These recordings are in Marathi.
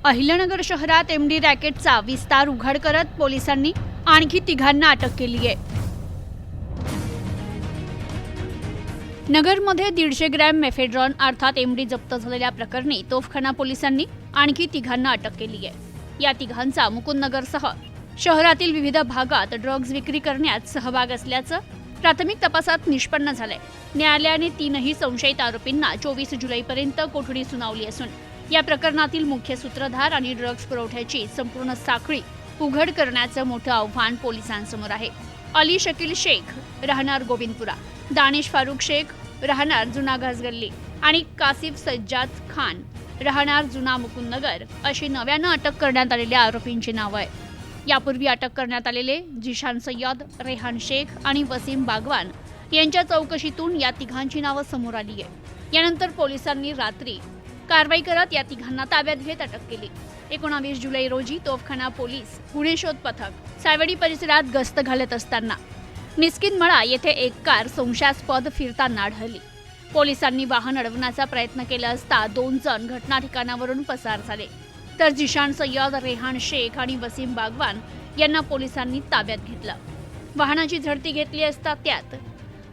अहिल्यानगर शहरात एमडी रॅकेटचा विस्तार उघड करत पोलिसांनी आणखी तिघांना अटक केली आहे। नगरमध्ये 150 ग्रॅम मेफेड्रॉन अर्थात एमडी जप्त झालेल्या प्रकरणी तोफखाना पोलिसांनी आणखी तिघांना अटक केली आहे। या तिघांचा मुकुंदनगरसह शहरातील विविध भागात ड्रग्ज विक्री करण्यात सहभाग असल्याचं प्राथमिक तपासात निष्पन्न झालंय। न्यायालयाने तीनही संशयित आरोपींना 24 जुलैपर्यंत कोठडी सुनावली असून या प्रकरणातील मुख्य सूत्रधार आणि ड्रग्ज पुरवठ्याची संपूर्ण साखळी उघड करण्याचं मोठं आव्हान पोलिसांसमोर आहे। अली शकील शेख राहणार गोविंदपुरा, दानिश फारुख शेख राहणार जुना घासगल्ली आणि कासिफ सज्जाद खान राहणार जुना मुकुंदनगर अशी नव्यानं अटक करण्यात आलेल्या आरोपींची नावं आहेत। यापूर्वी अटक करण्यात आलेले जिशान सय्यद, रेहान शेख आणि वसीम बागवान यांच्या चौकशीतून या तिघांची नावं समोर आली आहे। यानंतर पोलिसांनी रात्री कारवाई करत या तिघांना ताब्यात घेत अटक केली। 19 जुलै रोजी तोफखाना पोलीस पुणे शोध पथक सायवडी परिसरात गस्त घालत असताना निस्किनमळा येथे एक कार संशयास्पद फिरताना आढळली। पोलिसांनी वाहन अडवण्याचा प्रयत्न केला असता 2 जण घटना ठिकाणावरून पसार झाले, तर जिशान सय्यद, रेहान शेख आणि वसीम बागवान यांना पोलिसांनी ताब्यात घेतलं। वाहनाची झडती घेतली असता त्यात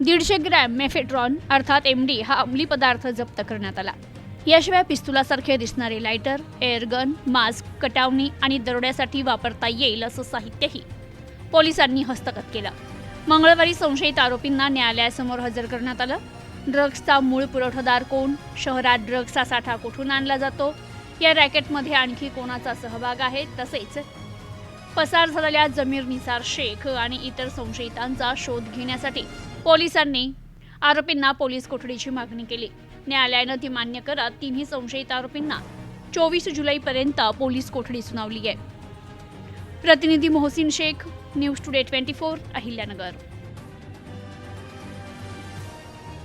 150 ग्रॅम मेफेड्रॉन अर्थात एमडी हा अंमली पदार्थ जप्त करण्यात आला। याशिवाय पिस्तुलासारखे दिसणारे लायटर, एअरगन, मास्क, कटावणी आणि दरोड्यासाठी वापरता येईल असं साहित्यही पोलिसांनी हस्तगत केलं। मंगळवारी संशयित आरोपींना न्यायालयासमोर हजर करण्यात आलं। ड्रग्जचा मूळ पुरवठादार कोण, शहरात ड्रग्जचा साठा कुठून आणला जातो, या रॅकेटमध्ये आणखी कोणाचा सहभाग आहे, तसेच पसार झालेल्या जमीर निसार शेख आणि इतर संशयितांचा शोध घेण्यासाठी पोलिसांनी आरोपींना पोलीस कोठडीची मागणी केली। न्यायालयानं ती मान्य करत तिन्ही संशयित आरोपींना 24 जुलैपर्यंत पोलीस कोठडी सुनावली आहे। प्रतिनिधी मोहसिन शेख, न्यूज टुडे 24, अहिल्यानगर।